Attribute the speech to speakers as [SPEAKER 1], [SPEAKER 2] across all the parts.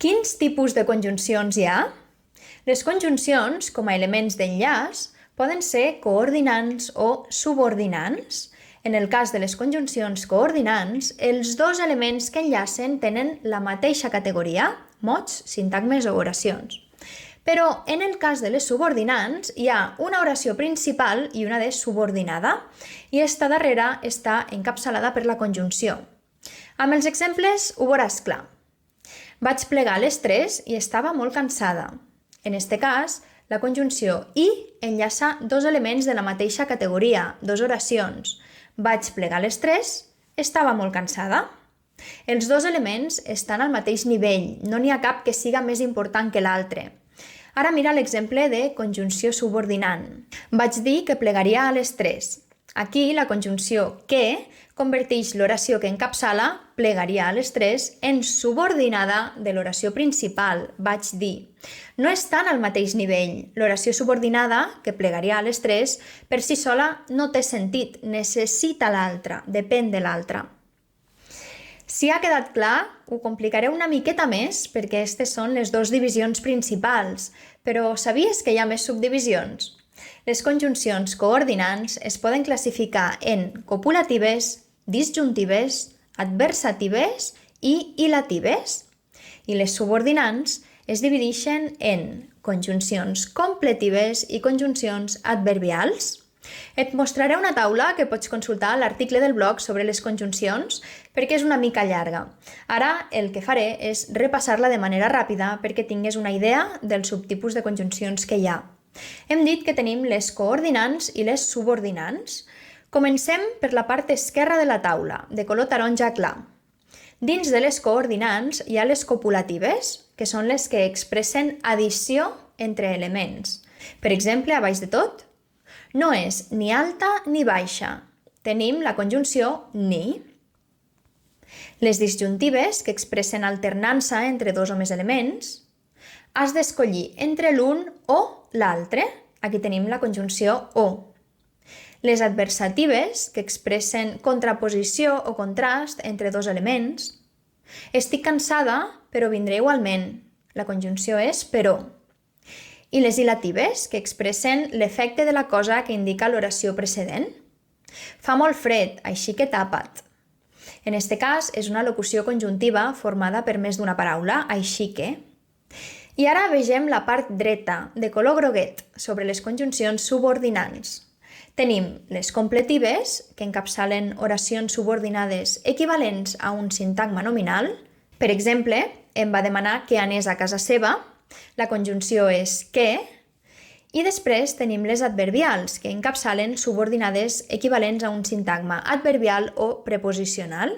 [SPEAKER 1] Quins tipus de conjuncions hi ha? Les conjuncions, com a elements d'enllaç, poden ser coordinants o subordinants. En el cas de les conjuncions coordinants, els dos elements que enllacen tenen la mateixa categoria, mots, sintagmes o oracions. Però en el cas de les subordinants hi ha una oració principal i una de subordinada, i esta darrera està encapçalada per la conjunció. Amb els exemples ho veuràs clar. Vaig plegar a les 3 i estava molt cansada. En este cas, la conjunció i enllaça dos elements de la mateixa categoria, dos oracions. Vaig plegar a les 3, estava molt cansada. Els dos elements estan al mateix nivell, no n'hi ha cap que siga més important que l'altre. Ara mira l'exemple de conjunció subordinant. Vaig dir que plegaria a les 3. Aquí la conjunció que converteix l'oració que encapçala, plegaria a les 3, en subordinada de l'oració principal, vaig dir. No estan al mateix nivell. L'oració subordinada, que plegaria a les 3, per si sola no té sentit, necessita l'altra, depèn de l'altra. Si ha quedat clar, ho complicaré una miqueta més perquè aquestes són les dues divisions principals, però sabies que hi ha més subdivisions? Les conjuncions coordinants es poden classificar en copulatives, disjuntives, adversatives i ilatives. I les subordinants es divideixen en conjuncions completives i conjuncions adverbials. Et mostraré una taula que pots consultar a l'article del blog sobre les conjuncions perquè és una mica llarga. Ara el que faré és repassar-la de manera ràpida perquè tingues una idea dels subtipus de conjuncions que hi ha. Hem dit que tenim les coordinants i les subordinants. Comencem per la part esquerra de la taula, de color taronja clar. Dins de les coordinants hi ha les copulatives, que són les que expressen addició entre elements. Per exemple, a baix de tot, no és ni alta ni baixa. Tenim la conjunció ni. Les disjuntives, que expressen alternança entre dos o més elements, has d'escollir entre l'un o l'altre. Aquí tenim la conjunció o. Les adversatives, que expressen contraposició o contrast entre dos elements. Estic cansada, però vindré igualment. La conjunció és però. I les ilatives, que expressen l'efecte de la cosa que indica l'oració precedent. Fa molt fred, així que tapa't. En este cas, és una locució conjuntiva formada per més d'una paraula, així que. I ara vegem la part dreta, de color groguet, sobre les conjuncions subordinants. Tenim les completives, que encapçalen oracions subordinades equivalents a un sintagma nominal. Per exemple, em va demanar que anés a casa seva. La conjunció és que. I després tenim les adverbials, que encapçalen subordinades equivalents a un sintagma adverbial o preposicional.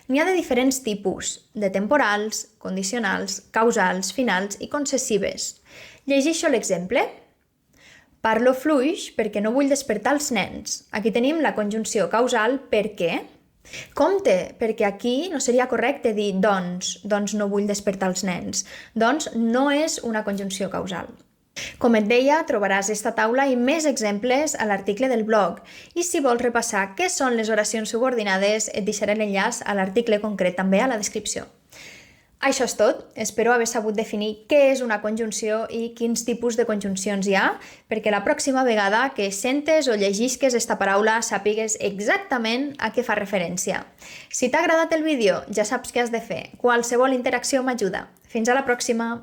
[SPEAKER 1] N'hi ha de diferents tipus, de temporals, condicionals, causals, finals i concessives. Llegeixo l'exemple. Parlo fluix perquè no vull despertar els nens. Aquí tenim la conjunció causal perquè. Compte, perquè aquí no seria correcte dir doncs no vull despertar els nens. Doncs no és una conjunció causal. Com et deia, trobaràs esta taula i més exemples a l'article del blog. I si vols repassar què són les oracions subordinades, et deixaré l'enllaç a l'article concret també a la descripció. Això és tot. Espero haver sabut definir què és una conjunció i quins tipus de conjuncions hi ha, perquè la pròxima vegada que sentes o llegisques esta paraula sàpigues exactament a què fa referència. Si t'ha agradat el vídeo, ja saps què has de fer. Qualsevol interacció m'ajuda. Fins a la pròxima!